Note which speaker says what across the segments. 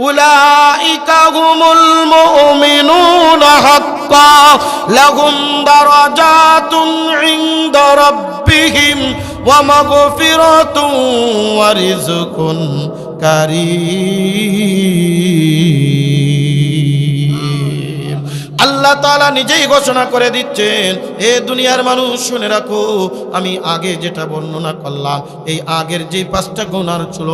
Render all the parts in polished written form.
Speaker 1: উলাইকা হুমুল মুমিনুনা হাক্কা লাহুম দারাজাতুন ইনদা রাব্বিহিম ওয়া মাগফিরাতুন ওয়া রিজকুন কারীম। আল্লাহ তাআলা নিজেই ঘোষণা করে দিচ্ছেন, এ দুনিয়ার মানুষ শুনে রাখো, আমি আগে যেটা বর্ণনা করলাম, এই আগের যে 5টা গুণ আর ছিল,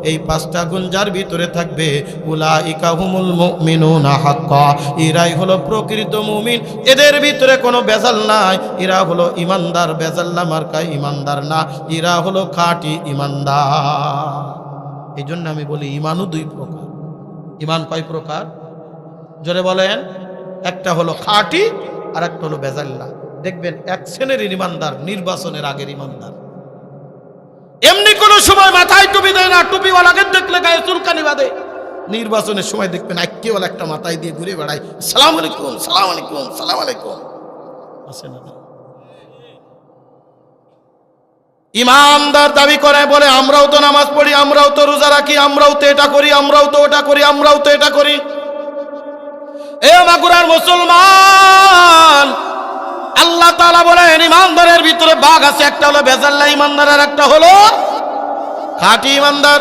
Speaker 1: এই 5টা গুণ যার ভিতরে থাকবে, উলাইকা হুমুল মুমিনুনা হাক্কা, এরাই হলো প্রকৃত মুমিন, এদের ভিতরে কোনো বেজাল নাই, এরা হলো ইমানদার, বেজাল্লা মার্কা ইমানদার না, এরা হলো খাঁটি ইমানদার। এই জন্য আমি বলি ইমানও 2 প্রকার। ইমান কয় প্রকার? জোরে বলেন। একটা হলো খাঁটি আর একটা হলো বেজাল্লা। দেখবেন এক শ্রেণীর ইমানদার নির্বাচনের আগের ইমানদার, এমনি কোনো সময় মাথায় টুপি দেয় না, টুপিওয়ালাকে দেখলে গায়ে চুলকানি বাঁধে, নির্বাচনের সময় দেখবেন আইকিওয়ালা একটা মাথায় দিয়ে ঘুরে বেড়ায়, সালাম আলাইকুম সালাম আলাইকুম সালাম আলাইকুম। আছে না? ইমানদার দাবি করে, বলে আমরাও তো নামাজ পড়ি, আমরাও তো রোজা রাখি, আমরাও তো এটা করি, আমরাও তো ওটা করি, আমরাও তো এটা করি। এ মাগুরার মুসলমান, আল্লাহ তাআলা বলেন ইমানদারের ভিতরে ভাগ আছে, একটা হলো বেজাল্লা ইমানদার আর একটা হলো খাঁটি ইমানদার।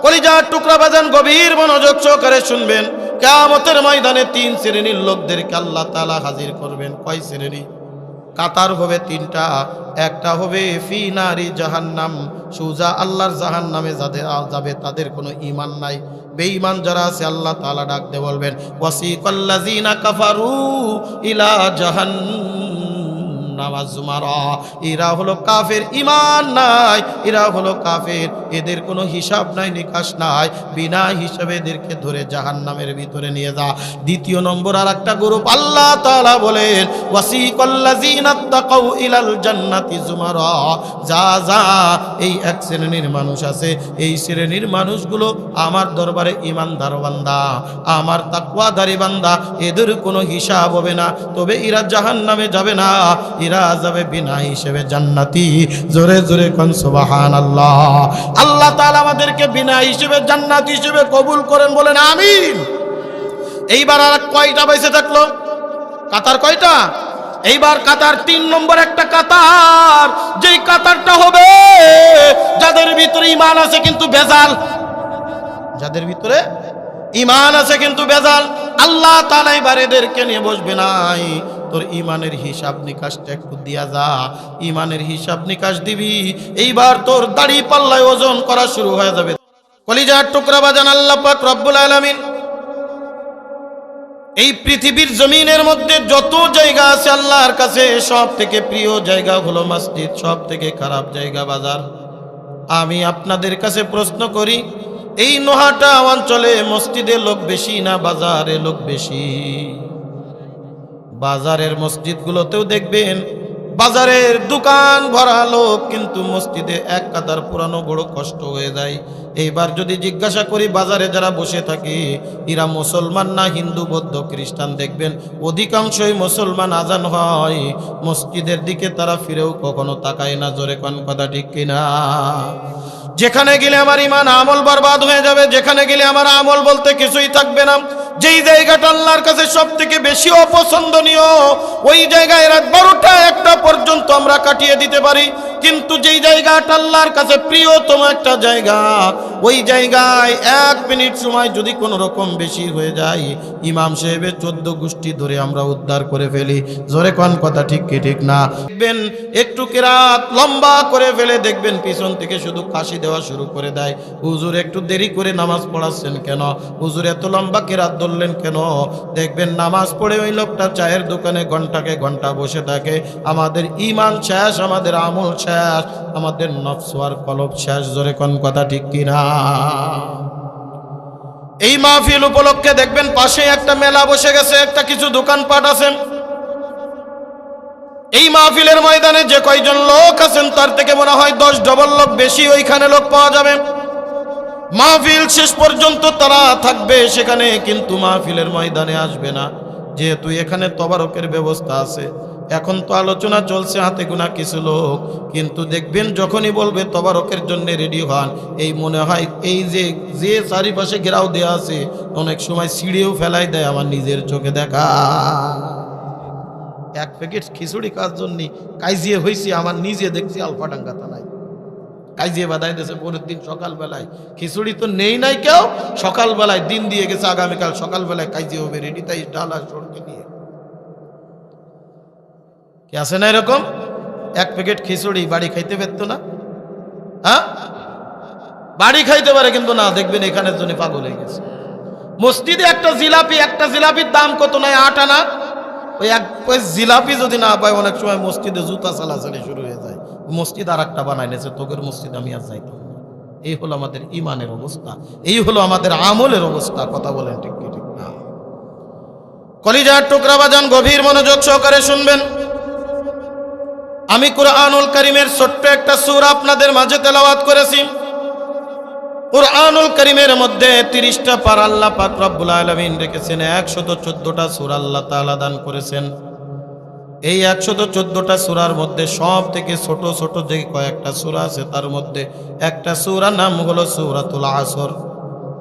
Speaker 1: কলিজার টুকরা বাজান, গভীর মনোযোগ সহকারে শুনবেন, কিয়ামতের ময়দানে 3 শ্রেণীর লোকদেরকে আল্লাহ তাআলা হাজির করবেন। কয় শ্রেণী? কাতার হবে 3টা। একটা হবে ফি নারি জাহান্নাম, সুজা আল্লাহর জাহান্নামে যাদের যাবে তাদের কোনো ঈমান নাই, বেঈমান যারা আছে আল্লাহ তাআলা ডাক দিয়ে বলবেন, ওয়াসিকাল্লাযিনা কাফারু ইলা জাহান্নাম যুমারা, এরা হলো কাফের, ঈমান নাই, এরা হলো কাফের, এদের কোনো হিসাব নাই, নিকাশ নাই, বিনা হিসাবে এদেরকে ধরে জাহান্নামের ভিতরে নিয়ে যা। দ্বিতীয় নম্বর আর একটা গ্রুপ আল্লাহ তাআলা বলেন, ওয়াসিকাল্লাযিনা তাকাউ ইলাল জান্নাতি যুমারা, যা যা এই এক শ্রেণীর মানুষ আছে, এই শ্রেণীর মানুষগুলো আমার দরবারে ঈমানদার বান্দা, আমার তাকওয়াদারি বান্দা, এদের কোনো হিসাব হবে না, তবে এরা জাহান্নামে যাবে না, এরা যাবে বিনা হিসেবে জান্নাতি। জোরে জোরে কোন সুবহানাল্লাহ। আল্লাহ তাআলা আমাদেরকে বিনা হিসেবে জান্নাতি হিসেবে কবুল করেন, বলেন আমিন। এইবার আর কয়টা বেঁচে থাকলো? কাতার কয়টা? এইবার কাতার 3 নম্বর একটা কাতার, যেই কাতারটা হবে যাদের ভিতরে ঈমান আছে কিন্তু বেজাল, যাদের ভিতরে ঈমান আছে কিন্তু বেজাল, আল্লাহ তাআলা এবার এদেরকে নিয়ে বসবে নাই, তোর ঈমানের হিসাব নিকাশটা একটু দিয়া যা। ঈমানের হিসাব নিকাশ দিবি, এইবার তোর দাড়ি পাল্লায় ওজন করা শুরু হয়ে যাবে। কলিজার টুকরা বাজান, আল্লাহ পাক রব্বুল আলামিন এই পৃথিবীর জমিনের মধ্যে যত জায়গা আছে আল্লাহর কাছে সব থেকে প্রিয় জায়গা হলো মসজিদ, সব থেকে খারাপ জায়গা বাজার। আমি আপনাদের কাছে প্রশ্ন করি, এই নোহাটা অঞ্চলে মসজিদে লোক বেশি না বাজারে লোক বেশি? বাজারের মসজিদগুলোতেও দেখবেন বাজারের দোকান ভরা লোক, কিন্তু মসজিদে এক কাতার পুরানো বড় কষ্ট হয়ে যায়। এইবার যদি জিজ্ঞাসা করি বাজারে যারা বসে থাকে এরা মুসলমান না হিন্দু বৌদ্ধ খ্রিস্টান, দেখবেন অধিকাংশই মুসলমান। আজান হয় মসজিদের দিকে তারা ফিরেও কখনো তাকায় না। জোরে কোন কথা ঠিক কিনা? যেখানে গেলে আমার ঈমান আমল বরবাদ হয়ে যাবে, যেখানে গেলে আমার আমল বলতে কিছুই থাকবে না, যেই জায়গাটা আল্লাহর কাছে সব থেকে বেশি অপছন্দনীয় ওই জায়গায় রাত 12টা 1টা পর্যন্ত আমরা কাটিয়ে দিতে পারি, কিন্তু যেই জায়গাটা আল্লাহর কাছে প্রিয়তম একটা জায়গা, ওই জায়গায় 1 মিনিট সময় যদি কোনো রকম বেশি হয়ে যায়, ইমাম সাহেবের 14 গোষ্ঠী ধরে আমরা উদ্ধার করে ফেলি। জোরে কোন কথা ঠিক কি ঠিক না? দেখবেন একটু কিরাত লম্বা করে ফেলে, দেখবেন পিছন থেকে শুধু কাশি দেওয়া শুরু করে দেয়, হুজুর একটু দেরি করে নামাজ পড়াচ্ছেন কেন, হুজুর এত লম্বা কিরাত ধরলেন কেন? দেখবেন নামাজ পড়ে ওই লোকটা চায়ের দোকানে ঘন্টাকে ঘন্টা বসে থাকে। আমাদের ঈমান শেষ, আমাদের আমল শেষ, আমাদের নফস আর কলব শেষ। জোরে কোন কথা ঠিক কিনা? এই মাহফিল উপলক্ষে দেখবেন পাশে একটা মেলা বসে গেছে, একটা কিছু দোকানপাট আছে। এই মাহফিলের ময়দানে যে কয়জন লোক আছেন তার থেকে মনে হয় 10 ডবল লোক বেশি ওইখানে লোক পাওয়া যাবে। মাহফিল শেষ পর্যন্ত তারা থাকবে সেখানে, কিন্তু মাহফিলের ময়দানে আসবে না, যেহেতু এখানে তবারকের ব্যবস্থা আছে। এখন তো আলোচনা চলছে হাতে গোনা কিছু লোক, কিন্তু দেখবেন যখনই বলবে তবারকের জন্য রেডি হন, এই মনে হয় এই যে চারিপাশে ঘেরাও দেওয়া আছে অনেক সময় ছিঁড়েও ফেলাই দেয়। আমার নিজের চোখে দেখা, এক প্যাকেট খিচুড়ি কাজ জন্য কাইজিয়ে হয়েছি, আমার নিজে দেখছি আলফাডাঙ্গা থানায় কাইজিয়ে বাধাই দিয়েছে। পরের দিন সকালবেলায় খিচুড়ি তো নেই নাই কেউ, সকালবেলায় দিন দিয়ে গেছে, আগামীকাল সকালবেলায় কাইজিয়ে হবে রেডি, তাই ডালা সড়কে নিয়ে কি আছে না এরকম? এক প্যাকেট খিচুড়ি বাড়ি খাইতে পারত না? হ্যাঁ, বাড়ি খাইতে পারে কিন্তু না, দেখবেন এখানের জন্য পাগল হয়ে গেছে। মসজিদে একটা জিলাপির দাম কত নাই? 8 আনা। ওই জিলাপি যদি না পায় অনেক সময় মসজিদে জুতা চালাচালি শুরু হয়ে যায়। মসজিদ আর একটা বানাই নিয়েছে, তোকের মসজিদ আমি আর যাইতাম না। এই হলো আমাদের ইমানের অবস্থা, এই হলো আমাদের আমলের অবস্থা। কথা বলেন ঠিক কি ঠিক না? কলিজার টুকরা বাজান, গভীর মনোযোগ সহকারে শুনবেন। আমি কুরআনুল কারীমের ছোট্ট একটা সূরা আপনাদের মাঝে তেলাওয়াত করেছি। কুরআনুল কারীমের মধ্যে 30টা পারা আল্লাহ পাক রব্বুল আলামিন রেখেছেন। 114টা সূরা আল্লাহ তাআলা দান করেছেন। এই 114টা সূরার মধ্যে সব থেকে ছোট ছোট যে কয়েকটা সূরা আছে তার মধ্যে একটা সূরার নাম হলো সূরাতুল আসর।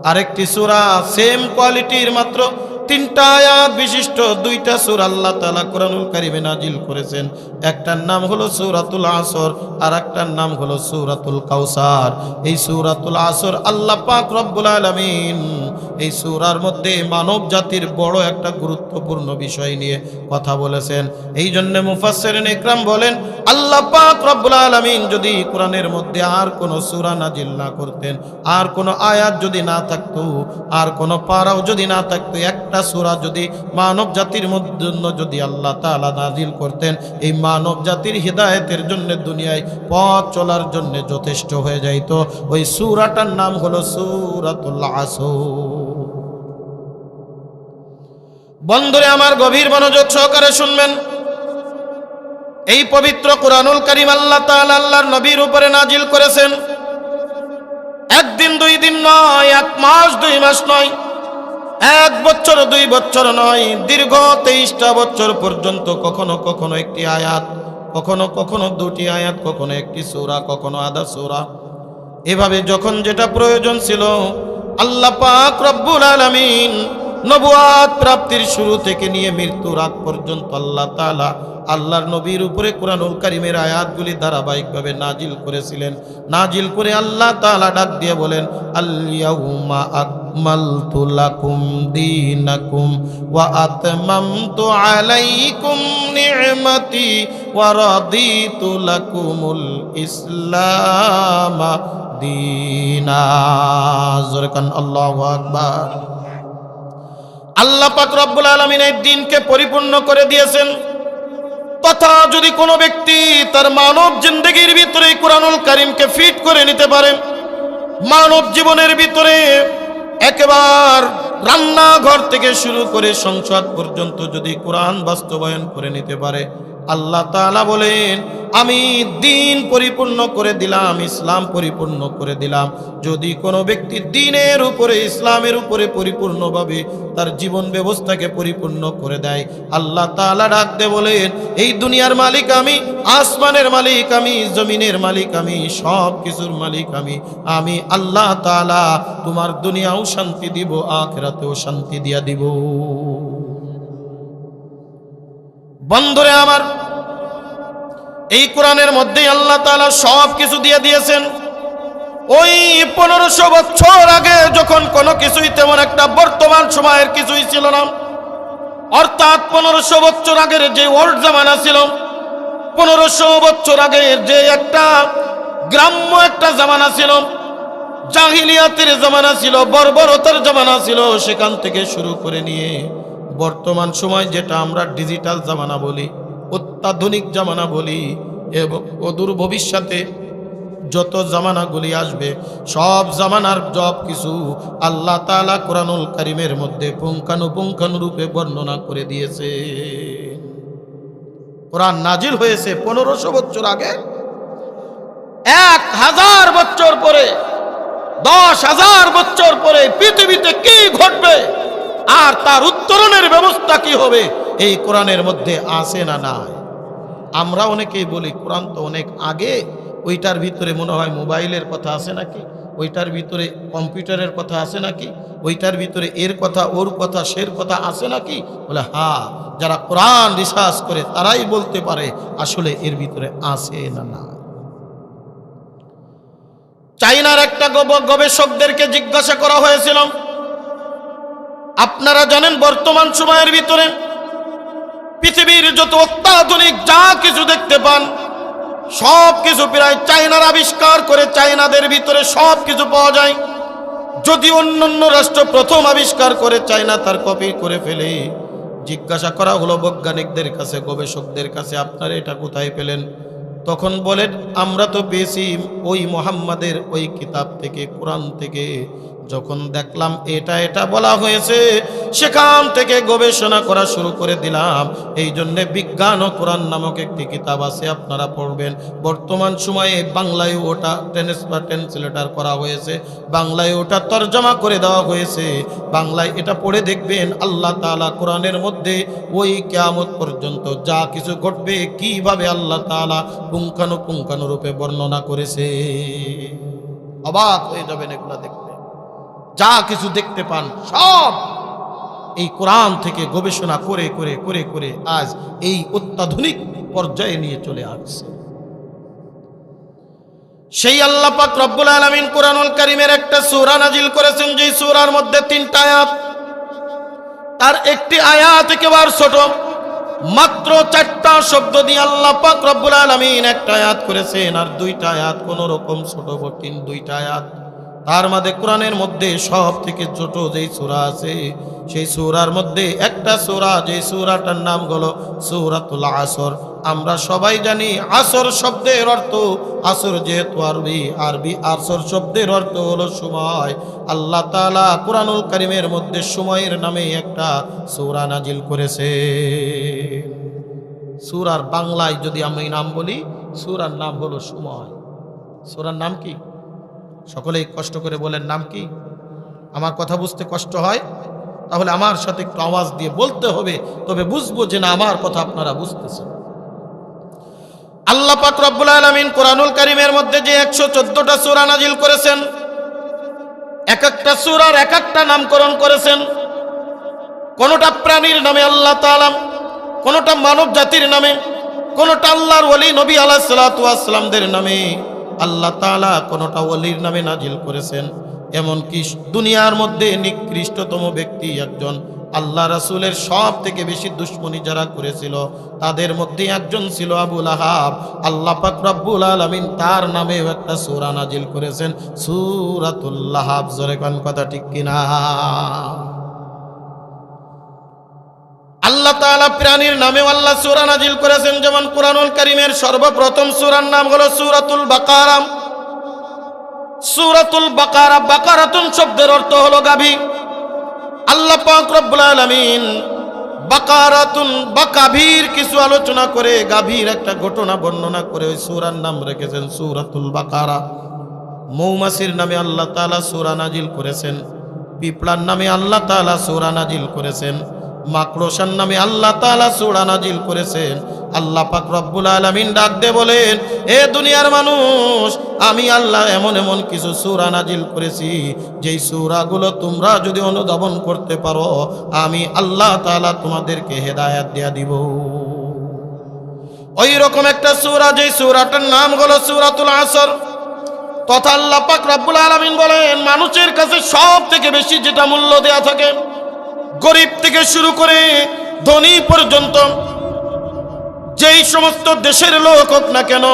Speaker 1: আরেকটি সূরা সেম কোয়ালিটির মাত্র 3টা আয়াত বিশিষ্ট 2টা সূরা আল্লাহ তাআলা কুরআনুল কারীমে নাজিল করেছেন। একটার নাম হলো সূরাতুল আসর, আর একটার নাম হলো সূরাতুল কাউসার। এই সূরাতুল আসর আল্লাহ পাক রব্বুল আলামিন এই সূরার মধ্যে মানব জাতির বড় একটা গুরুত্বপূর্ণ বিষয় নিয়ে কথা বলেছেন। এই জন্য মুফাসসিরিন ইকরাম বলেন, আল্লাহ পাক রব্বুল আলামিন যদি কোরআনের মধ্যে আর কোনো সূরা নাজিল না করতেন, আর কোনো আয়াত যদি না থাকতো, আর কোনো পারাও যদি না থাকতো, একটা সূরা যদি মানব জাতির মধ্যে যদি আল্লাহ তাআলা নাজিল করতেন, এই মানব জাতির হিদায়াতের জন্য দুনিয়ায় পথ চলার জন্য যথেষ্ট হয়ে যাইত। ওই সূরাটার নাম হলো সূরাতুল আসর। বন্ধুরে আমার, গভীর মনোযোগ সহকারে শুনবেন। এই পবিত্র কুরআনুল কারীম আল্লাহ তাআলা আল্লাহর নবীর উপরে নাজিল করেছেন। একদিন 2 দিন নয়, 1 মাস 2 মাস নয়, 1 বছর 2 বছর নয়, দীর্ঘ 23টা বছর পর্যন্ত কখনো কখনো একটি আয়াত, কখনো কখনো 2টি আয়াত, কখনো একটি সূরা, কখনো আধা সূরা, এভাবে যখন যেটা প্রয়োজন ছিল আল্লাহ পাক রব্বুল আলামিন নবুয়াত প্রাপ্তির শুরু থেকে নিয়ে মৃত্যুর আগ পর্যন্ত আল্লাহ তাআলা আল্লাহর নবীর উপরে কুরআনুল কারীমের আয়াতগুলি ধারাবাহিকভাবে নাজিল করেছিলেন। নাজিল করে আল্লাহ তাআলা ডাক দিয়ে বলেন, আল ইয়াউমা আকমালতু লাকুম দীনাকুম ওয়া আতমামতু আলাইকুম নি'মাতি ওয়া রাদিতু লাকুমুল ইসলাম দীনা। জোরে কান আল্লাহু আকবার। আল্লাহ পাক রব্বুল আলামিন এই দ্বীনকে পরিপূর্ণ করে দিয়েছেন। তথা যদি কোনো ব্যক্তি তার মানব জিন্দেগির ভিতরে কুরআনুল কারীমকে ফিট করে নিতে পারে, মানব জীবনের ভিতরে একেবারে রান্নাঘর থেকে শুরু করে সংসদ পর্যন্ত যদি কোরআন বাস্তবায়ন করে নিতে পারে, আল্লাহ তাআলা বলেন আমি দ্বীন পরিপূর্ণ করে দিলাম, ইসলাম পরিপূর্ণ করে দিলাম। যদি কোনো ব্যক্তি দ্বীনের উপরে, ইসলামের উপরে পরিপূর্ণভাবে তার জীবন ব্যবস্থাকে পরিপূর্ণ করে দেয়, আল্লাহ তাআলা ডাক দিয়ে বলেন এই দুনিয়ার মালিক আমি, আসমানের মালিক আমি, জমিনের মালিক আমি, সব কিছুর মালিক আমি আল্লাহ তাআলা তোমার দুনিয়াও শান্তি দিব, আখিরাতেও শান্তি দিয়া দিব। বন্ধুরে আমার, এই কোরআনের মধ্যেই আল্লাহ তাআলা সব কিছু দিয়ে দিয়েছেন। ওই 1500 বছর আগে যখন কোনো কিছুই তেমন একটা বর্তমান সময়ের কিছুই ছিল না, অর্থাৎ 1500 বছর আগের যে ওল্ড জামানা ছিল, 1500 বছর আগের যে একটা গ্রাম্য একটা জামানা ছিল, জাহিলিয়াতের জামানা ছিল, বর্বরতার জামানা ছিল, সেখান থেকে শুরু করে নিয়ে বর্তমান সময় যেটা আমরা ডিজিটাল জামানা বলি, অত্যাধুনিক জামানা বলি, এবং অদূর ভবিষ্যতে যত জামানাগুলি আসবে সব জামানার সব কিছু আল্লাহ তাআলা কুরআনুল কারীমের মধ্যে পুঙ্খানুপুঙ্খানুরূপে বর্ণনা করে দিয়েছে। কোরআন নাজিল হয়েছে 1500 বছর আগে, 1000 বছর পরে, 10,000 বছর পরে পৃথিবীতে কি ঘটবে আর তার উত্তরণের ব্যবস্থা কি হবে এই কোরআনের মধ্যে আছে না নাই? আমরা অনেকেই বলি কোরআন তো অনেক আগে, ওইটার ভিতরে মনে হয় মোবাইলের কথা আছে নাকি, ওইটার ভিতরে কম্পিউটারের কথা আছে নাকি, ওইটার ভিতরে এর কথা ওর কথা সের কথা আছে নাকি? বলে হ্যাঁ, যারা কোরআন রিসার্চ করে তারাই বলতে পারে আসলে এর ভিতরে আছে না না। চাইনার একটা গবেষকদেরকে জিজ্ঞাসা করা হয়েছিল, আপনারা জানেন বর্তমান সময়ের ভিতরে পৃথিবীর যত অত্যাধুনিক যা কিছু দেখতে পান সব কিছু প্রায় চায়নার আবিষ্কার করে, চায়নাদের ভিতরে সব কিছু পাওয়া যায়। যদি অন্যান্য রাষ্ট্র প্রথম আবিষ্কার করে চায়না তার কপি করে ফেলে। জিজ্ঞাসা করা হলো বৈজ্ঞানিকদের কাছে, গবেষকদের কাছে, আপনারা এটা কোথায় পেলেন? তখন বলেন আমরা তো পেয়েছি ওই মোহাম্মদের ওই কিতাব থেকে, কোরআন থেকে। যখন দেখলাম এটা এটা বলা হয়েছে, সেখান থেকে গবেষণা করা শুরু করে দিলাম। এই জন্যে বিজ্ঞান ও কোরআন নামক একটি কিতাব আছে, আপনারা পড়বেন। বর্তমান সময়ে বাংলায় ওটা ট্রান্সলেটর করা হয়েছে, বাংলায় ওটা তরজমা করে দেওয়া হয়েছে। বাংলায় এটা পড়ে দেখবেন আল্লাহ তাআলা কোরআনের মধ্যে ওই কিয়ামত পর্যন্ত যা কিছু ঘটবে কিভাবে আল্লাহ তাআলা পুঙ্খানুপুঙ্খানুরূপে বর্ণনা করেছে। অবাক হয়ে যাবেন এগুলা দেখতে। যা কিছু দেখতে পান সব এই কোরআন থেকে গবেষণা করে করে করে করে আজ এই অত্যাধুনিক পর্যায়ে নিয়ে চলে আসছে। সেই আল্লাহ পাক রব্বুল আলামিন কোরআনুল কারীমের একটা সূরা নাজিল করেছেন, যে সূরার মধ্যে 3টা আয়াত, তার একটি আয়াত একেবারে ছোট, মাত্র 4টা শব্দ দিয়ে আল্লাহ পাক রব্বুল আলামিন একটা আয়াত করেছেন। আর 2টা আয়াত কোন রকম ছোট বটিন, 2টা আয়াত। তার মধ্যে কোরআনের মধ্যে সব থেকে ছোট যেই সূরা আছে, সেই সূরার মধ্যে একটা সূরা, যে সূরাটার নাম হলো সূরাতুল আসর। আমরা সবাই জানি আসর শব্দের অর্থ, আসর যেহেতু আরবি আসর শব্দের অর্থ হলো সময়। আল্লাহ তাআলা কোরআনুল কারীমের মধ্যে সময়ের নামে একটা সূরা নাজিল করেছে। সূরার বাংলায় যদি আমি নাম বলি, সূরার নাম হলো সময়। সূরার নাম কি? সকলেই কষ্ট করে বলেন, নাম কি? আমার কথা বুঝতে কষ্ট হয় তাহলে আমার সাথে একটু আওয়াজ দিয়ে বলতে হবে, তবে বুঝবো যে না আমার কথা আপনারা বুঝতেছেন। আল্লাহ পাক রব্বুল আলামিন কোরআনুল কারীমের মধ্যে যে 114টা সূরা নাজিল করেছেন, এক একটা সূরার এক একটা নামকরণ করেছেন। কোনটা প্রাণীর নামে আল্লাহ তাআলা, কোনটা মানব জাতির নামে, কোনটা আল্লাহর ওলি নবী আলাইহিস সালাতু ওয়াস সালামদের নামে আল্লাহ তাআলা কোনটা ওলির নামে নাজিল করেছেন। এমনকি দুনিয়ার মধ্যে নিকৃষ্টতম ব্যক্তি একজন, আল্লাহ রাসূলের সব থেকে বেশি দুশমনী যারা করেছিল তাদের মধ্যে একজন ছিল আবু লাহাব। আল্লাহ পাক রব্বুল আলামিন তার নামেও একটা সূরা নাজিল করেছেন, সূরাতুল লাহাব। জোরে কোন কথা ঠিক কিনা? আল্লাহ তাআলা প্রাণীর নামেও আল্লাহ সূরা নাজিল করেছেন। যেমন কোরআনুল কারীমের সর্বপ্রথম সূরার নাম হলো সূরাতুল বাকারা। সূরাতুল বাকারা, বাকারাতুন শব্দের অর্থ হলো গাভী। আল্লাহ পাক রব্বুল আলামিন বাকারাতুন বা গাভীর কিছু আলোচনা করে, গাভীর একটা ঘটনা বর্ণনা করে ওই সূরার নাম রেখেছেন সূরাতুল বাকারা। মৌমাছির নামে আল্লাহ তাআলা সূরা নাজিল করেছেন, পিঁপড়ার নামে আল্লাহ তাআলা সূরা নাজিল করেছেন, মাকড়সার নামে আল্লাহ তাআলা সূরা নাজিল করেছেন। আল্লাহ পাক রব্বুল আলামিন ডাক দিয়ে বলেন, এ দুনিয়ার মানুষ, আমি আল্লাহ এমন এমন কিছু সূরা নাজিল করেছি যেই সূরাগুলো তোমরা যদি অনুধাবন করতে পারো, আমি আল্লাহ তাআলা তোমাদেরকে হেদায়েত দিয়ে দিব। ওই রকম একটা সূরা, যেই সূরাটার নাম হলো সূরাতুল আসর। তথা আল্লাহ পাক রব্বুল আলামিন বলেন, মানুষের কাছে সব থেকে বেশি যেটা মূল্য দেয়া থাকে, গরিব থেকে শুরু করে ধনী পর্যন্ত, যেই সমস্ত দেশের লোক হোক না কেন,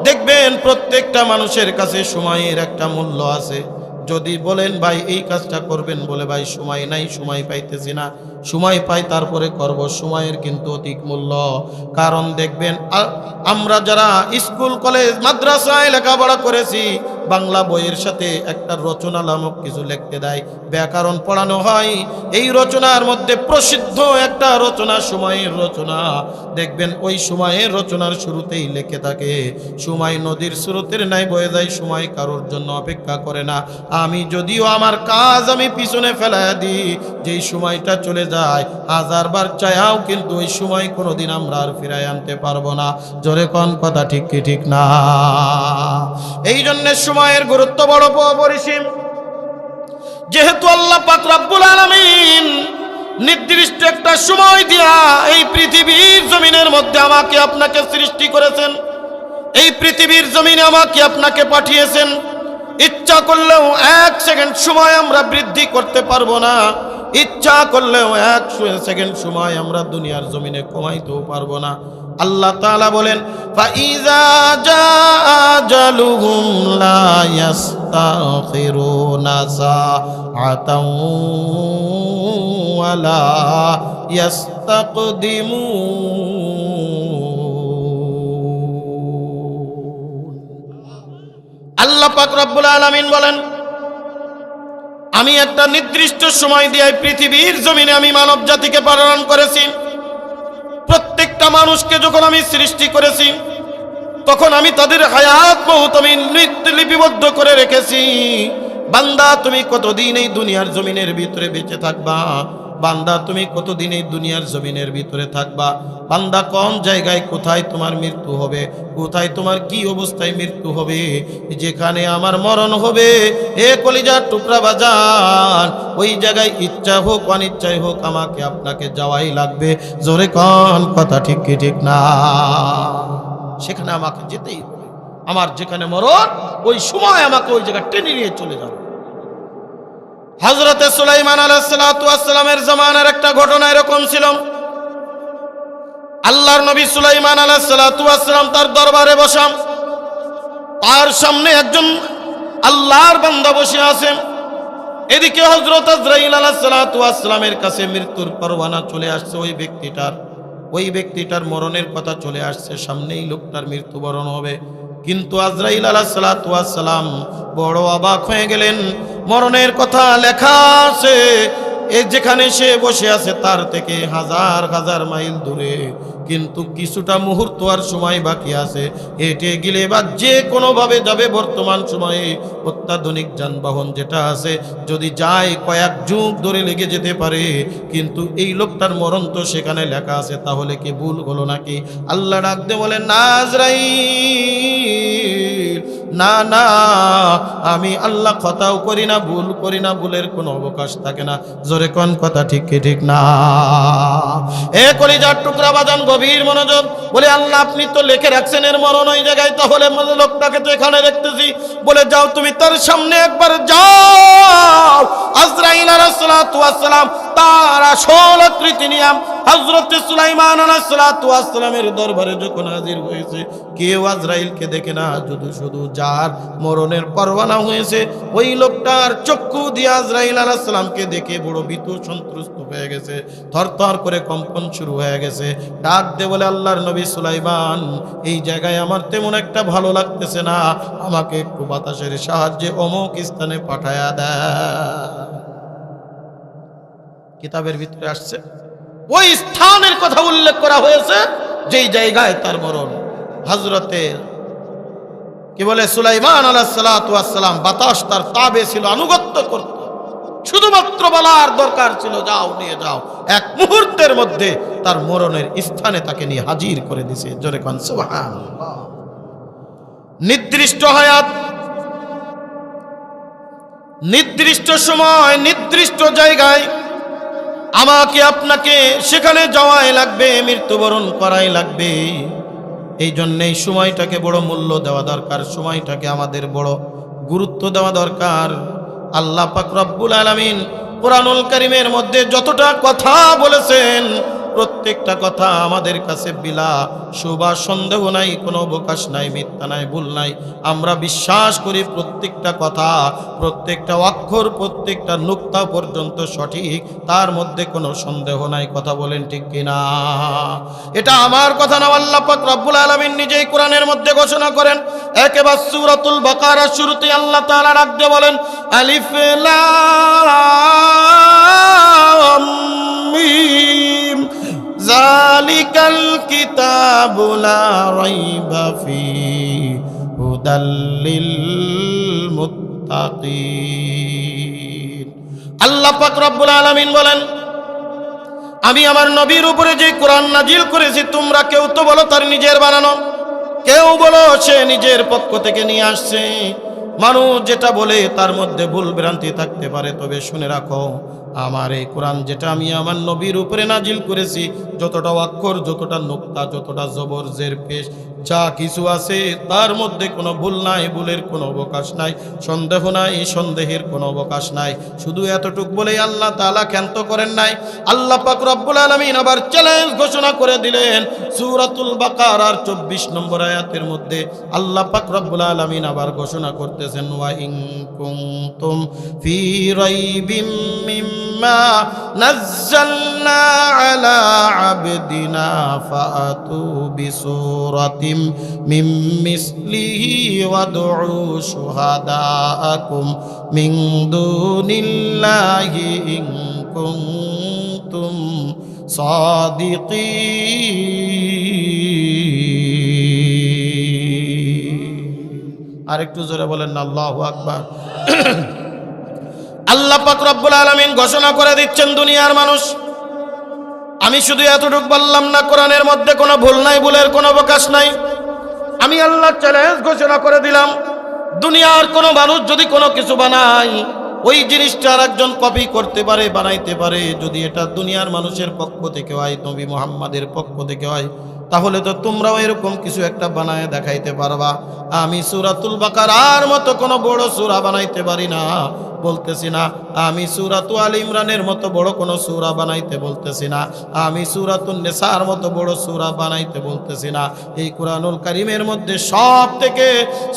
Speaker 1: দেখবেন প্রত্যেকটা মানুষের কাছে সময়ের একটা মূল্য আছে। যদি বলেন ভাই এই কাজটা করবেন, বলে ভাই সময় নাই, সময় পাইতেছি না, সময় পাই তারপরে করব, সময়ের কিন্তু অধিক মূল্য। কারণ দেখবেন আমরা যারা স্কুল কলেজ মাদ্রাসায় লেখাপড়া করেছি, বাংলা বইয়ের সাথে একটা রচনা নামক কিছু লিখতে দেয়, ব্যাকরণ পড়ানো হয়। এই রচনার মধ্যে প্রসিদ্ধ একটা রচনা, সময়ের রচনা। দেখবেন ওই সময়ের রচনার শুরুতেই লিখে থাকে, সময় নদীর স্রোতের নাই বয়ে যায়, সময় কারোর জন্য অপেক্ষা করে না। আমি যদিও আমার কাজ আমি পিছনে ফেলা দিই, যেই সময়টা চলে যায়, হাজারবার চাইও কিন্তু ওই সময় কোনোদিন আমরা আর ফিরায় আনতে পারবো না। জোরে কোন কথা ঠিক কি ঠিক না? এই জন্য সময়ের গুরুত্ব বড় অপরিসীম। যেহেতু আল্লাহ পাক রব্বুল আলামিন নির্দিষ্ট একটা সময় দিয়া এই পৃথিবীর জমিনের মধ্যে আমাকে আপনাকে সৃষ্টি করেছেন, এই পৃথিবীর জমিনে আমাকে আপনাকে পাঠিয়েছেন, ইচ্ছা করলেও 1 সেকেন্ড সময় আমরা বৃদ্ধি করতে পারবো না, ইচ্ছা করলেও 1 সেকেন্ড সময় আমরা দুনিয়ার জমিনে কমাইতেও পারবো না। আল্লাহ তাআলা বলেন, ফাইজা জাআজালুহুম লা ইস্তাখিরুনা সাআতাও ওয়া লা ইস্তাকদিমুন। আল্লাহ পাক রব্বুল আলামিন বলেন, আমি একটা নির্দিষ্ট সময় দিয়ে পৃথিবীর জমিনে আমি মানব জাতিকে প্রেরণ করেছি। প্রত্যেকটা মানুষকে যখন আমি সৃষ্টি করেছি তখন আমি তাদের হায়াত মওত আমি লিপিবদ্ধ করে রেখেছি। বান্দা তুমি কতদিন এই দুনিয়ার জমিনের ভিতরে বেঁচে থাকবা, বান্দা তুমি কতদিন এই দুনিয়ার জমিনের ভিতরে থাকবা, বান্দা কোন জায়গায় কোথায় তোমার মৃত্যু হবে, কোথায় তোমার কি অবস্থায় মৃত্যু হবে, যেখানে আমার মরণ হবে এ কলিজার টুকরা বাজান, ওই জায়গায় ইচ্ছা হোক অনিচ্ছাই হোক আমাকে আপনাকে যাওয়াই লাগবে। জোরে কোন কথা ঠিক কি ঠিক না? সেখানে আমাকে যেতেই হবে। আমার যেখানে মরণ ওই সময় আমাকে ওই জায়গা টেনে নিয়ে চলে যাবে। হযরতে সুলাইমান আলাইহিস সালাতু ওয়াস সালামের জামানার একটা ঘটনা এরকম ছিল। আল্লাহর নবী সুলাইমান আলাইহিস সালাতু ওয়াস সালাম তার দরবারে বসা, তার সামনে একজন আল্লাহর বান্দা বসে আছেন। এদিকে হযরত আজরাইল আলাইহিস সালাতু ওয়াস সালামের কাছে মৃত্যুর পরওয়ানা চলে আসছে। ওই ব্যক্তিটার মরণের কথা চলে আসছে, সামনেই লোকটার মৃত্যুবরণ হবে। কিন্তু আজরাইল আলাইহিস সালাতু ওয়াস সালাম বড় অবাক হয়ে গেলেন। মরণের কথা লেখা আছে, যেখানে সে বসে আছে তার থেকে হাজার হাজার মাইল দূরে, কিন্তু কিছুটা মুহূর্ত আর সময় বাকি আছে। হেঁটে গেলে বা যে কোনোভাবে যাবে, বর্তমান সময়ে অত্যাধুনিক যানবাহন যেটা আছে যদি যায় কয়েক যুগ ধরে লেগে যেতে পারে, কিন্তু এই লোকটার মরণ তো সেখানে লেখা আছে, তাহলে কি ভুল হলো নাকি? আল্লাহ ডাক দিয়ে বলেন, না আজরাইল, না না, আমি আল্লাহ কথাও করি না, ভুল করি না, ভুলের কোনো অবকাশ থাকে না। জোরে কোন কথা ঠিক কি ঠিক না? এ কলিজার টুকরা বাজান গভীর মনোযোগ। বলে আল্লাহ আপনি তো লিখে রাখছেন এর মরণ ওই জায়গায়, তাহলে লোকটাকে তো এখানে দেখতেছি। বলে যাও তুমি তার সামনে একবার যাও। আজরাইল আলাইহিস সালাতু ওয়াস সালাম তার আসল আকৃতি নিয়ে হযরত সুলাইমান আলাইহিস সালাতু ওয়াস সালামের দরবারে যখন হাজির হয়েছে, কেউ আজরাইলকে দেখে না, শুধু যার মরণের পরওয়ানা হয়েছে ওই লোকটার চক্ষু দিয়ে আজরাইল আলাইহিস সালামকে দেখে বড় ভীত সন্ত্রস্ত হয়ে গেছে, থরথর করে কম্পন শুরু হয়ে গেছে। ডাক দিয়ে বলে, আল্লাহর নবী সুলাইমান, এই জায়গায় আমার তেমন একটা ভালো লাগতেছে না, আমাকে একটু বাতাসের সাহায্যে অমুক স্থানে পাঠায়া দেয়। কিতাবের ভিতরে আসছে ওই স্থানের কথা উল্লেখ করা হয়েছে যেই জায়গায় তার মরণ। হযরতে কি বলে সুলাইমান আলাইহিস সালাতু ওয়াস সালাম বাতাস তার তাবে ছিল, আনুগত্য করত, শুধুমাত্র বলার দরকার ছিল যাও নিয়ে যাও। এক মুহূর্তের মধ্যে তার মরণের স্থানে তাকে নিয়ে হাজির করে দিয়েছে। জোরে কোন সুবহানাল্লাহ। নির্দিষ্ট হায়াত, নির্দিষ্ট সময়, নির্দিষ্ট জায়গায় আমাকে আপনাকে সেখানে যাওয়াই লাগবে, মৃত্যুবরণ করাই লাগবে। এই জন্য এই সময়টাকে বড় মূল্য দেওয়া দরকার, সময়টাকে আমাদের বড় গুরুত্ব দেওয়া দরকার। আল্লাহ পাক রব্বুল আলামিন কোরআনুল কারীমের মধ্যে যতটা কথা বলেছেন, প্রত্যেকটা কথা আমাদের কাছে বিলা শুভা সন্দেহ নাই, কোনো অবকাশ নাই, মিথ্যা নাই, ভুল নাই। আমরা বিশ্বাস করি প্রত্যেকটা কথা, প্রত্যেকটা অক্ষর, প্রত্যেকটা নুক্তা পর্যন্ত সঠিক, তার মধ্যে কোনো সন্দেহ নাই। কথা বলেন ঠিক কিনা? এটা আমার কথা না, আল্লাহ পাক রব্বুল আলামিন নিজেই কোরআনের মধ্যে ঘোষণা করেন। একেবারে সূরাতুল বাকারার শুরুতে আল্লাহ তাআলা রাখতে বলেন, আলিফ লাম মিম যালিকাল কিতাবু লা রাইবা ফীহি হুদাল লিল মুত্তাকিন। আল্লাহ পাক রব্বুল আলামিন বলেন, আমি আমার নবীর উপরে যে কোরআন নাজিল করেছি তোমরা কেউ তো বলো তার নিজের বানানো, কেউ বলো সে নিজের পক্ষ থেকে নিয়ে আসছে। মানুষ যেটা বলে তার মধ্যে ভুল ভ্রান্তি থাকতে পারে, তবে শুনে রাখো আমার এই কোরআন যেটা আমি আমার নবীর উপরে নাজিল করেছি, যতটা অক্ষর, যতটা নোক্তা, যতটা জবর, জের, পেশ যা কিছু আছে তার মধ্যে কোনো ভুল নাই, ভুলের কোনো অবকাশ নাই, সন্দেহ নাই, সন্দেহের কোনো অবকাশ নাই। শুধু এতটুক বলেই আল্লাহ তাআলা ক্ষান্ত করেন নাই। আল্লাহ পাক রব্বুল আলামিন আবার চ্যালেঞ্জ ঘোষণা করে দিলেন সূরাতুল বাকারার 24 নম্বর আয়াতের মধ্যে। আল্লাহ পাক রব্বুল আলামিন আবার ঘোষণা করতেছেন, ওয়া ইন কুনতুম ফি রাইবিম মিম্মা নাযালনা আলা আবদিনা ফাআতু বিসূরাতিম মিন মিসলিহি ওয়াদউ শুহাদাআকুম মিন দুনিল্লাহি ইন কুনতুম সাদিকিন। আরেকটু জোরে বলেন না আল্লাহু আকবার। আল্লাহ পাক রব্বুল আলামিন ঘোষণা করে দিচ্ছেন, দুনিয়ার মানুষ আমি শুধু এতটুকু বললাম না, কোরআনের মধ্যে কোনো ভুল নাই, ভুলের কোনো অবকাশ নাই। আমি আল্লাহ চ্যালেঞ্জ ঘোষণা করে দিলাম, দুনিয়ার কোনো মানুষ যদি কোনো কিছু বানায়, ওই জিনিসটা আরেকজন কপি করতে পারে, বানাইতে পারে। যদি এটা দুনিয়ার মানুষের পক্ষ থেকে হয়, নবী মুহাম্মাদের পক্ষ থেকে হয়, তাহলে তো তোমরাও এরকম কিছু একটা বানায় দেখাইতে পারবা। আমি সূরাতুল বাকারার মতো কোনো বড় সূরা বানাইতে পারি না, বলতেছি না। আমি সূরাতুল আল ইমরানের মতো বড় কোনো সূরা বানাইতে বলতেছি না। আমি সূরাতুন নিসার মতো বড় সূরা বানাইতে বলতেছি না। এই কোরআনুল কারীমের মধ্যে সব থেকে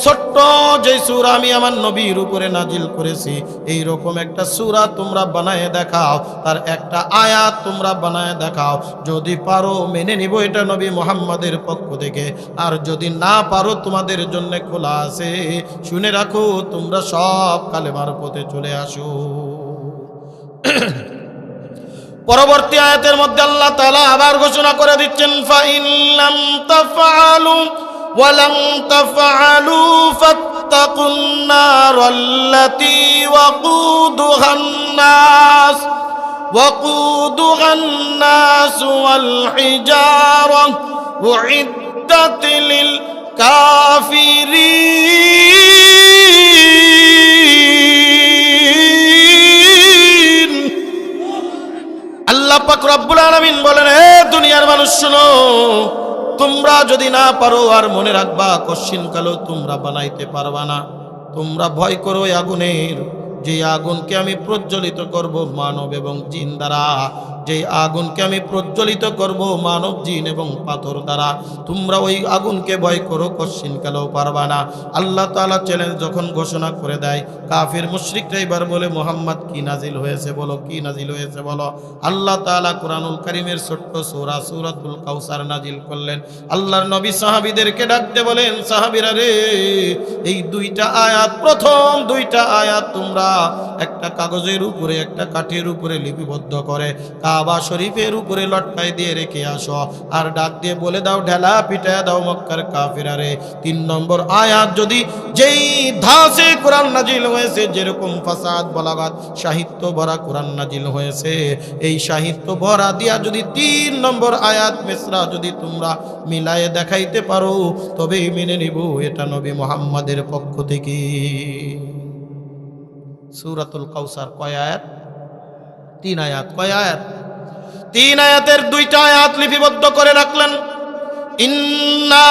Speaker 1: ছোট্ট যে সূরা আমি আমার নবীর উপরে নাজিল করেছি, এই রকম একটা সূরা তোমরা বানায় দেখাও, তার একটা আয়াত তোমরা বানায় দেখাও। যদি পারো মেনে নিব এটা নবী মুহাম্মাদের পক্ষ থেকে, আর যদি না পারো তোমাদের জন্য খোলা আছে। শুনে রাখো, তোমরা সব কালেমার পথে চলে আসো। পরবর্তী আয়াতের মধ্যে আল্লাহ তাআলা আবার ঘোষণা করে দিচ্ছেন, ফাইন লাম তাফআলু ওয়া লাম তাফআলু ফাত্তাকুন নারাল্লাতী ওয়াকুদুহান নাস ওয়াল হিজারা উইদ্দাত লিল কাফিরিন। আল্লাহ পাক রব্বুল আলামিন বলেন, হে দুনিয়ার মানুষ শোনো, তোমরা যদি না পারো, আর মনে রাখবা কশিন কালো তোমরা বানাইতে পারবা না। তোমরা ভয় করো ওই আগুনের, যে আগুনকে আমি প্রজ্বলিত করব মানব এবং জিন দ্বারা, যে আগুনকে আমি প্রজ্বলিত করব মানব, জিন এবং পাথর দ্বারা। তোমরা ওই আগুনকে ভয় করো, কশিন কালেও পারবা না। আল্লাহ তাআলা চ্যালেঞ্জ যখন ঘোষণা করে দেয়, কাফির মুশরিকরা এবার বলে, মুহাম্মদ কি নাজিল হয়েছে বলো, কি নাজিল হয়েছে বলো। আল্লাহ তাআলা কুরআনুল কারীমের ছোট্ট সূরা সূরাতুল কাউসার নাজিল করলেন। আল্লাহর নবী সাহাবীদেরকে ডাকতে বলেন, সাহাবীরা রে, এই দুইটা আয়াত, প্রথম দুইটা আয়াত তোমরা একটা কাগজের উপরে, একটা কাঠের উপরে লিপিবদ্ধ করে কাবা শরীফের উপরে লটকায় দিয়ে রেখে আসো, আর ডাক দিয়ে বলে দাও, ঢেলা পিটায় দাও মক্কার কাফিরা রে। 3 নম্বর আয়াত যদি যেই ধাঁচে কোরআন নাজিল হয়েছে, যেরকম ফাসাদ বলাগাত সাহিত্য ভরা কোরআন নাজিল হয়েছে, এই সাহিত্য ভরা দিয়া যদি 3 নম্বর আয়াত মিসরা যদি তোমরা মিলায়ে দেখাইতে পারো, তবেই মেনে নিব এটা নবী মুহাম্মাদের পক্ষ থেকে। সূরাতুল কাউসার কয় আয়াত? 3 আয়াত। কয় আয়াত? 3 আয়াতের 2টা আয়াত লিপিবদ্ধ করে রাখলেন। ইন্না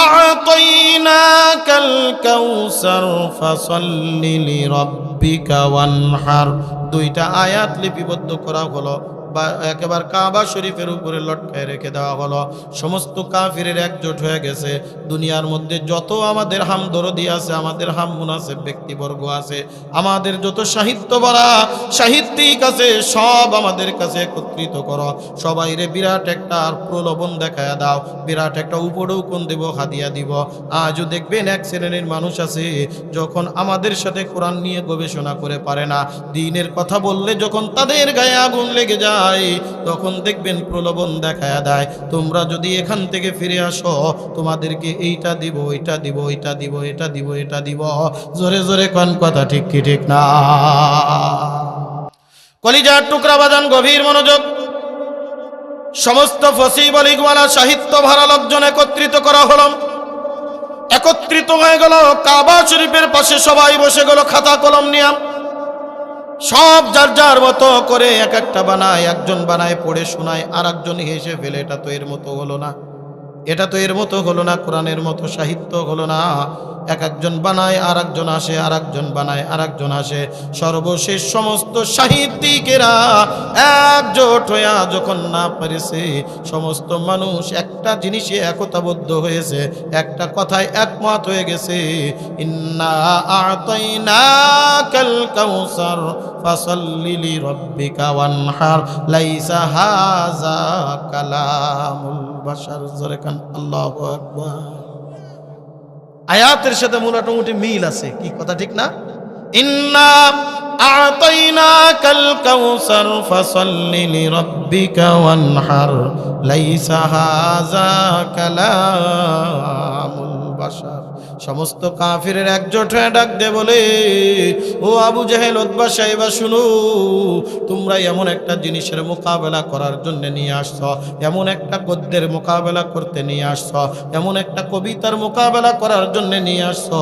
Speaker 1: আ'তাইনাকাল কাউসার ফাসাল্লি লিরাব্বিকা ওয়ানহার। 2টা আয়াত লিপিবদ্ধ করা হলো, বা একেবারে কাবা শরীফের উপরে লটকায় রেখে দেওয়া হলো। সমস্ত কাফিরের একজোট হয়ে গেছে। দুনিয়ার মধ্যে যত আমাদের হামদরদি আছে, আমাদের হাম মুনাসিব ব্যক্তিবর্গ আছে, আমাদের যত সাহিত্য ভরা সাহিত্যিক আছে, সব আমাদের কাছে একত্রিত করো। সবাইরে বিরাট একটা প্রলোভন দেখায় দাও, বিরাট একটা উপঢৌকন দেব, হাদিয়া দিব। আজও দেখবেন এক শ্রেণীর মানুষ আছে, যখন আমাদের সাথে কোরআন নিয়ে গবেষণা করে পারে না, দ্বীনের কথা বললে যখন তাদের গায়ে আগুন লেগে যায়, তখন দেখবেন প্রলোভন দেখায় দেয়, তোমরা যদি এখান থেকে ফিরে আসো, তোমাদেরকে এইটা দিব, ওইটা দিব, ওইটা দিব, এটা দিব, এটা দিব। জোরে জোরে কোন কথা ঠিক কি ঠিক না? কলিজার টুকরা বাজান, গভীর মনোযোগ। সমস্ত ফসি বলিগওয়ালা সাহিত্য ভাড়া লোকজন একত্রিত করা হলো। একত্রিত হয়ে গেল কাবা শরীফের পাশে, সবাই বসে গেল খাতা কলম নিয়ে। সব যার যার মতো করে এক একটা বানায়, একজন বানায় পড়ে শোনায়, আর একজন হেসে ফেলে, এটা তো এর মতো হলো না, এটা তো এর মতো হলো না, কোরআনের মতো সাহিত্য হলো না। এক একজন বানায়, আর একজন আসে, আর একজন বানায়, আর একজন আসে। সর্বশেষ সমস্ত সাহিত্যিকেরা একজোট হইয়া যখন না পেরেছে, সমস্ত মানুষ একটা জিনিসে একতাবদ্ধ হয়েছে, একটা কথায় একমত হয়ে গেছে, ইন্না আ'তাইনাকাল কাউসার ফাসাল্লি লিরাব্বিকা ওয়ানহার লাইসা হাযা কালামুল বাশার। জোরে কান আল্লাহু আকবার। আয়াতের সাথে মোটামুটি মিল আছে, কি কথা ঠিক না? ইন্না আ'তাইনাকাল কাউসার ফাসাল্লি লিরাব্বিকা ওয়ানহার লাইসা হাযা কালামুল বাশার। সমস্ত কাফিরের একজোট হয়ে ডাক দে বলে, ও আবু জেহেল, উতবা সাহেবা, শুনো, তোমরা এমন একটা জিনিসের মোকাবেলা করার জন্য নিয়ে আসছো, এমন একটা গদ্যের মোকাবেলা করতে নিয়ে আসছো, এমন একটা কবিতার মোকাবেলা করার জন্য নিয়ে আসছো,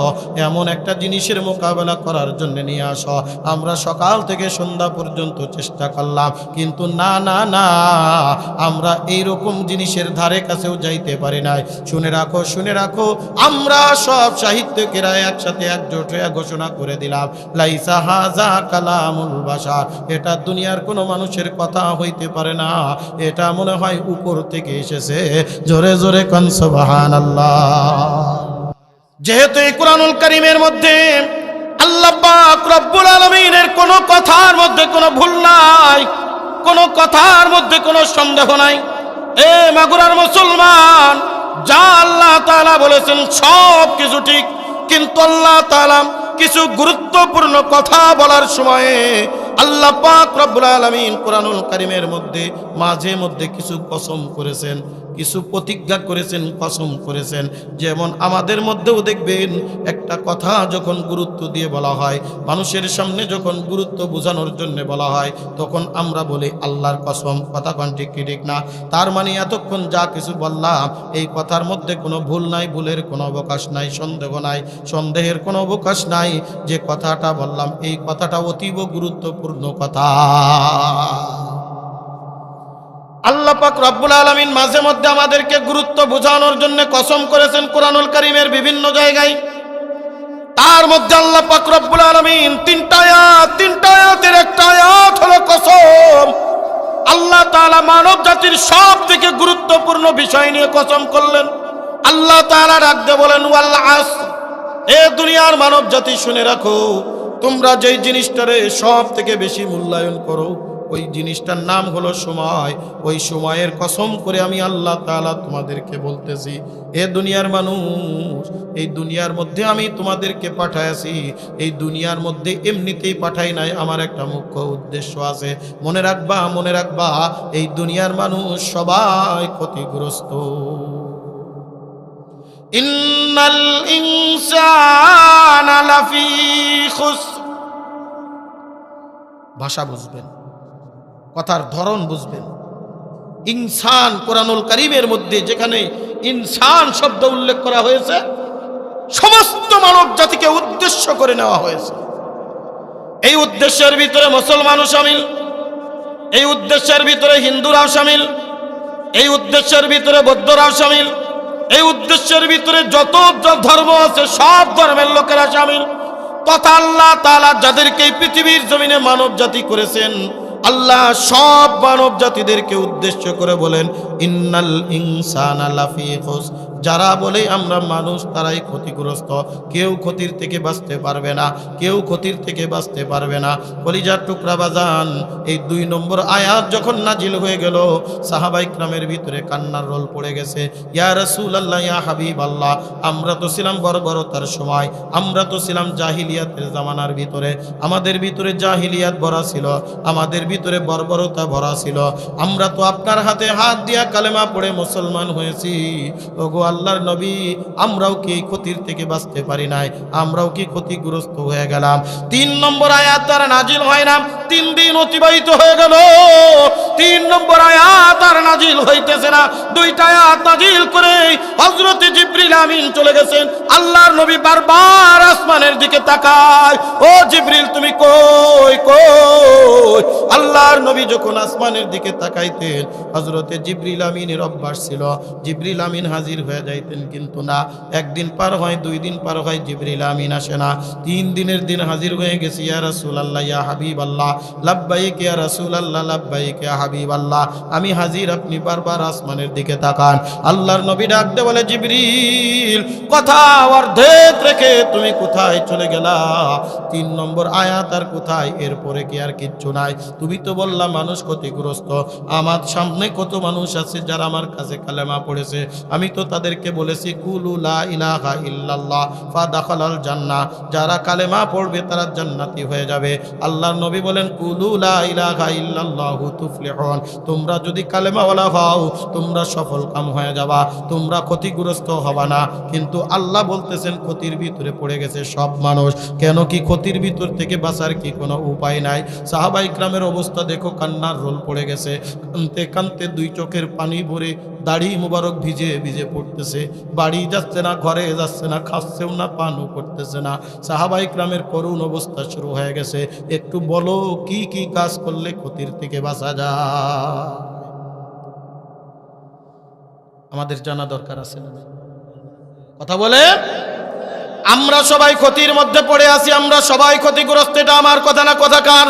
Speaker 1: এমন একটা জিনিসের মোকাবেলা করার জন্য নিয়ে আসো। আমরা সকাল থেকে সন্ধ্যা পর্যন্ত চেষ্টা করলাম, কিন্তু না না না, আমরা এইরকম জিনিসের ধারে কাছেও যাইতে পারি নাই। শুনে রাখো, শুনে রাখো, আমরা সব সাহিত্যিকেরা একসাথে একজোট হয়ে ঘোষণা করে দিলাম, লাইসা হাযা কালামুল বাশার, এটা দুনিয়ার কোনো মানুষের কথা হইতে পারে না, এটা মনে হয় উপর থেকে এসেছে। জোরে জোরে কোন সুবহানাল্লাহ। যেহেতু এই কুরআনুল কারীমের মধ্যে আল্লাহ পাক রব্বুল আলামিনের কোনো কথার মধ্যে কোনো ভুল নাই, কোনো কথার মধ্যে কোনো সন্দেহ নাই। এ মাগুরার মুসলমান, যা আল্লাহ তাআলা বলেছেন সব কিছু ঠিক, কিন্তু আল্লাহ তাআলা কিছু গুরুত্বপূর্ণ কথা বলার সময়ে আল্লাহ পাক রব্বুল আলামিন কুরআনুল কারীমের মধ্যে মাঝে মধ্যে কিছু কসম করেছেন, কিছু প্রতিজ্ঞা করেছেন, কসম করেছেন। যেমন আমাদের মধ্যেও দেখবেন একটা কথা যখন গুরুত্ব দিয়ে বলা হয়, মানুষের সামনে যখন গুরুত্ব বোঝানোর জন্য বলা হয়, তখন আমরা বলি আল্লাহর কসম। কথা কোন ঠিক কি ঠিক না? তার মানে এতক্ষণ যা কিছু বললাম এই কথার মধ্যে কোনো ভুল নাই, ভুলের কোনো অবকাশ নাই, সন্দেহ নাই, সন্দেহের কোনো অবকাশ নাই। যে কথাটা বললাম এই কথাটা অতীব গুরুত্বপূর্ণ কথা। আল্লাহ পাক রব্বুল আলামিন মাঝে মধ্যে আমাদেরকে গুরুত্ব বোঝানোর জন্য কসম করেছেন কুরআনুল কারীমের বিভিন্ন জায়গায়। তার মধ্যে আল্লাহ পাক রব্বুল আলামিন তিনটা আয়াতের একটা আয়াত হলো কসম। আল্লাহ তাআলা মানব জাতির সব থেকে গুরুত্বপূর্ণ বিষয় নিয়ে কসম করলেন। আল্লাহ তাআলা রাখতে বলেন, ওয়াল আসর, এ দুনিয়ার মানব জাতি শুনে রাখো, তোমরা যেই জিনিসটারে সব থেকে বেশি মূল্যায়ন করো ওই জিনিসটার নাম হলো সময়। ওই সময়ের কসম করে আমি আল্লাহ তাআলা তোমাদেরকে বলতেছি, এ দুনিয়ার মানুষ, এই দুনিয়ার মধ্যে আমি তোমাদেরকে পাঠাইছি, এই দুনিয়ার মধ্যে এমনিতেই পাঠাই নাই, আমার একটা মুখ্য উদ্দেশ্য আছে। মনে রাখবা, মনে রাখবা, এই দুনিয়ার মানুষ সবাই ক্ষতিগ্রস্ত। ইন্নাল ইনসানা লাফি খুসর। ভাষা বুঝবেন, কথার ধরন বুঝবেন। ইনসান কোরআনুল কারীমের মধ্যে যেখানে ইনসান শব্দ উল্লেখ করা হয়েছে, সমস্ত মানব জাতিকে উদ্দেশ্য করে নেওয়া হয়েছে। এই উদ্দেশ্যের ভিতরে মুসলমানও শামিল, এই উদ্দেশ্যের ভিতরে হিন্দুরাও শামিল, এই উদ্দেশ্যের ভিতরে বৌদ্ধরাও শামিল, এই উদ্দেশ্যের ভিতরে যত ধর্ম আছে সব ধর্মের লোকেরা শামিল। তথা আল্লাহ তাআলা যাদেরকে এই পৃথিবীর জমিনে মানব জাতি করেছেন, আল্লাহ সব মানব জাতিদেরকে উদ্দেশ্য করে বলেন, ইন্নাল ইনসানা লাফি খুসর। যারা বলে আমরা মানুষ তারাই ক্ষতিগ্রস্ত, কেউ ক্ষতির থেকে বাঁচতে পারবে না, কেউ ক্ষতির থেকে বাঁচতে পারবে না। কলিজার টুকরা বাজান, এই 2 নম্বর আয়াত যখন নাজিল হয়ে গেল, সাহাবা ইকরামের ভিতরে কান্নার রোল পড়ে গেছে। ইয়া রাসূলুল্লাহ, ইয়া হাবিবাল্লাহ, আমরা তো ছিলাম বর্বরতার সময়, আমরা তো ছিলাম জাহিলিয়াতের জামানার ভিতরে, আমাদের ভিতরে জাহিলিয়াত ভরা ছিল, আমাদের ভিতরে বর্বরতা ভরা ছিল, আমরা তো আপনার হাতে হাত দিয়া কালেমা পড়ে মুসলমান হয়েছি। ওগো আল্লাহর নবী, আমরাও কি ক্ষতির থেকে বাঁচতে পারি নাই? আমরাও কি ক্ষতিগ্রস্ত হয়ে গেলাম? 3 নম্বর আয়াত তারা নাজিল হয় না, 3 দিন অতিবাহিত হয়ে গেল। তিন নম্বর আয়াত আর নাজিল হইতেছে না, দুইটা আয়াত নাজিল করে হযরত জিবরিল আমিন চলে গেছেন। আল্লাহর নবী বারবার আসমানের দিকে তাকায়, ও জিবরিল তুমি কই কই। আল্লাহর নবী যখন আসমানের দিকে তাকাইতেন, হযরতে জিবরিল আমিনের অভ্যাস ছিল জিবরিল আমিন হাজির হয়ে যাইতেন, কিন্তু না, একদিন পার হয়, 2 দিন পার হয়, জিবরিল আমিন আসে না। 3 দিনের দিন হাজির হয়ে গেছি, ইয়া রাসূলুল্লাহ ইয়া হাবিবাল্লাহ, লাব্বাইক ইয়া রাসূলুল্লাহ লাব্বাইক ইয়া হাবিবাল্লাহ, আমি হাজির, আপনি বারবার আসমানের দিকে তাকান। আল্লাহর নবী ডাকতে বলে, জিবরিল কথা অর্ধেক রেখে তুমি কোথায় চলে গেলা? 3 নম্বর আয়াত আর কোথায়? এরপরে কি আর কিচ্ছু নাই? তুমি তো বললা মানুষ ক্ষতিগ্রস্ত, আমার সামনে কত মানুষ আছে যারা আমার কাছে কালেমা পড়েছে, আমি তো তাদেরকে বলেছি কুলু লা ইলাহা ইল্লাল্লাহ ফাদাখালাল জান্নাহ, যারা কালেমা পড়বে তারা জান্নাতি হয়ে যাবে। আল্লাহর নবী বলেন কুলু লা ইলাহা ইল্লাল্লাহু তুফলিহুন, তোমরা যদি কালেমাওয়ালা হও তোমরা সফল কাম হয়ে যাবা, তোমরা ক্ষতিগ্রস্ত হবা না। কিন্তু আল্লাহ বলতেছেন ক্ষতির ভিতরে পড়ে গেছে সব মানুষ। কেন কি ক্ষতির ভিতর থেকে বাঁচার কি কোনো উপায় নাই? সাহাবা ইকরামের অবস্থা দেখো, কান্নার রোল পড়ে গেছে, কানতে কানতে 2 চোখের পানি ভরে দাড়ি মুবারক ভিজে ভিজে পড়তেছে, বাড়ি যাচ্ছে না, ঘরে যাচ্ছে না, খাচ্ছেও না, পানও করতেছে না। সাহাবা ইকরামের করুণ অবস্থা শুরু হয়ে গেছে। একটু বলো কি কি কাজ করলে ক্ষতির থেকে বাঁচা যায়? আমাদের জানা দরকার আছে না? কথা বলে, আমরা সবাই ক্ষতির মধ্যে পড়ে আছি, আমরা সবাই ক্ষতিগ্রস্ত। এটা আমার কথা না, কথা কার?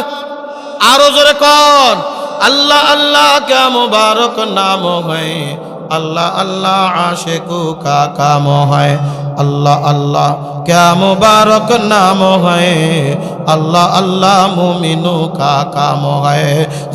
Speaker 1: আরো জোরে কর। अल्लाह अल्लाह क्या मुबारक नाम है, अल्लाह अल्लाह आशिकों का काम है, अल्लाह अल्लाह क्या मुबारक नाम है, अल्लाह अल्लाह मुमिनों का काम है।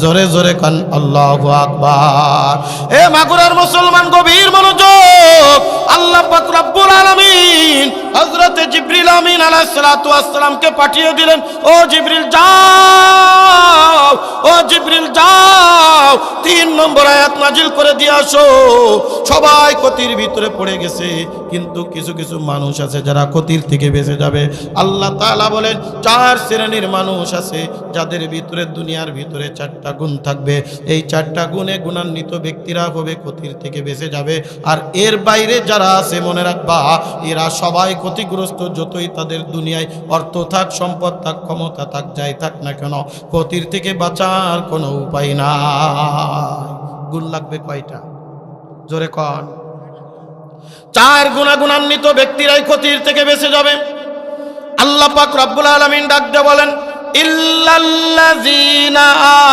Speaker 1: जोरे जोरे कन अल्लाहु আকবার। এ মাগুরার মুসলমান গভীর মনোযোগ। আল্লাহ পাক রব্বুল আলামিন হযরত জিবরিল আমিন আলাইহিস সালাতু ওয়াস সালামকে পাঠিয়ে দিলেন, ও জিবরিল যাও, ও জিবরিল যাও, 3 নম্বর আয়াত নাজিল করে দিয়ে আসো। সবাই ক্ষতির ভিতরে পড়ে গেছে, কিন্তু কিছু কিছু মানুষ আছে যারা ক্ষতির থেকে বেঁচে যাবে। আল্লাহ তাআলা বলেন 4 শ্রেণীর মানুষ আছে যাদের ভিতরে দুনিয়ার ভিতরে 4টা গুণ থাকবে। এই 4টা গুণে গুণান্বিত ব্যক্তিরা হবে ক্ষতির থেকে বেঁচে যাবে। আর এর বাইরে যারা আছে মনে রাখবা, এরা সবাই ক্ষতিগ্রস্ত, যতই তাদের দুনিয়ায় অর্থ থাক, সম্পদ থাক, ক্ষমতা থাক, যাই থাক না কেন, ক্ষতির থেকে বাঁচার কোনো উপায় নাই। গুণ লাগবে কয়টা? জোরে কন। 4 গুণান্বিত ব্যক্তিরাই ক্ষতির থেকে বেঁচে যাবে। আল্লাহ পাক রব্বুল আলামিন ডাক দিয়ে বলেন, ইল্লাল্লাযীনা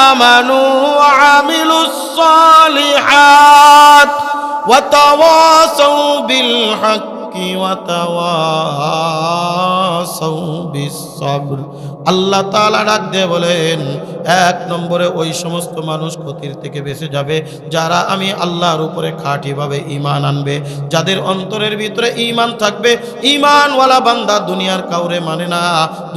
Speaker 1: আমানু ওয়া আমিলুস সালিহাত ওয়া তাওয়াসাউ বিল হাক্কি ওয়া তাওয়াসাউ বিস সাবর। আল্লাহ তাআলা ডাক দিয়ে বলেন, 1 নম্বরে ওই সমস্ত মানুষ ক্ষতির থেকে বেঁচে যাবে যারা আমি আল্লাহর উপরে খাঁটিভাবে ঈমান আনবে, যাদের অন্তরের ভিতরে ঈমান থাকবে। ঈমানওয়ালা বান্দা দুনিয়ার কাউরে মানে না,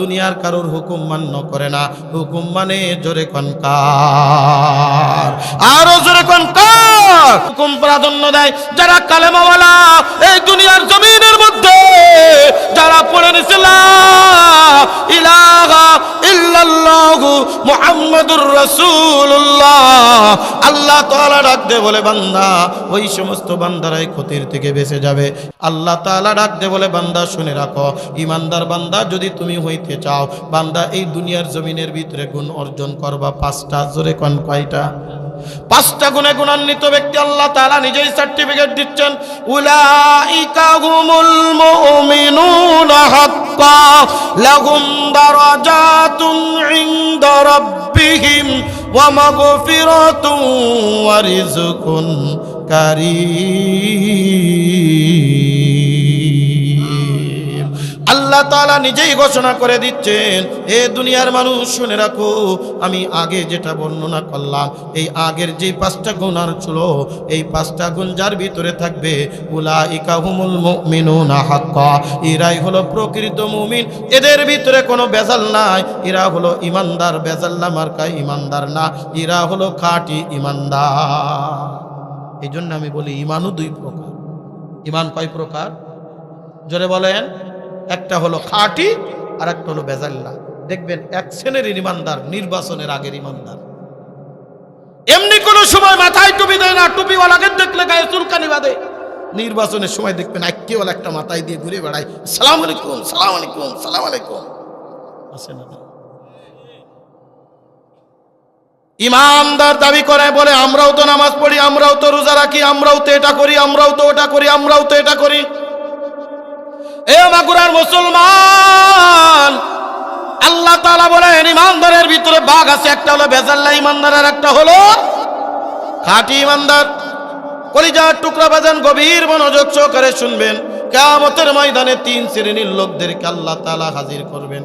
Speaker 1: দুনিয়ার কারোর হুকুম মান্য করে না, হুকুম মানে জোরে কোন কার, আরো জোরে কোন কার, হুকুম প্রাধান্য দেয়। যারা কালেমাওয়ালা এই দুনিয়ার জমিনের মধ্যে যারা পড়ে নিছে লা ইলাহা ইল্লাল্লাহু মুহাম্মাদুর রাসূলুল্লাহ, আল্লাহ তাআলা ডাক দে বলে বান্দা, ওই সমস্ত বান্দারাই ক্ষতির থেকে বেঁচে যাবে। আল্লাহ তাআলা ডাক দে বলে বান্দা শুনে রাখো, ইমানদার বান্দা যদি তুমি হইতে চাও, বান্দা এই দুনিয়ার জমিনের ভিতরে গুণ অর্জন করবা 5টা। জোরে কোন কয়টা? 5টা গুণে গুণান্বিত ব্যক্তি আল্লাহ তাআলা নিজেই সার্টিফিকেট দিচ্ছেন। উলাইকা হুমুল মুমিনুনা হাক্কা লাহুম দারাজাতুন ইনদা রাব্বিহিম ওয়া মাগফিরাতুন ওয়া রিজকুন কারীম। আল্লাহ তাআলা নিজেই ঘোষণা করে দিচ্ছেন, এ দুনিয়ার মানুষ শুনে রাখো, আমি আগে যেটা বর্ণনা করলাম, এই আগের যে 5টা গুণ আর ছিল, এই 5টা গুণ যার ভিতরে থাকবে, উলাইকা হুমুল মুমিনুনা হাক্কা, এরাই হলো প্রকৃত মুমিন। এদের ভিতরে কোনো বেজাল নাই, এরা হলো ইমানদার, বেজাল্লা মার্কা ইমানদার না, এরা হলো খাঁটি ইমানদার। এই জন্য আমি বলি ইমানও 2 প্রকার। ইমান কয় প্রকার? জোরে বলেন। একটা হলো খাঁটি আর একটা হলো বেজাল্লা। দেখবেন 1 শ্রেণীর ইমানদার নির্বাচনের আগের ইমানদার, সময় মাথায় টুপি দেয় না, টুপিওয়ালাকে দেখলে গায়ে চুলকানি বাঁধে। নির্বাচনের সময় দেখবেন আইকিওয়ালা একটা মাথায় দিয়ে ঘুরে বেড়ায়, সালাম আলাইকুম, সালাম আলাইকুম, সালাম আলাইকুম। আছে না? ইমানদার দাবি করে, বলে আমরাও তো নামাজ পড়ি, আমরাও তো রোজা রাখি, আমরাও তো এটা করি, আমরাও তো ওটা করি, আমরাও তো এটা করি। এ মাগুরার মুসলমান, আল্লাহ তাআলা বলেন ইমানদারের ভিতরে ভাগ আছে, একটা হলো বেজাল্লা ইমানদার, আর একটা হলো খাঁটি ইমানদার। কলিজার টুকরা বাজান, গভীর মনোযোগ সহকারে শুনবেন। কিয়ামতের ময়দানে 3 শ্রেণীর লোকদেরকে আল্লাহ তাআলা হাজির করবেন।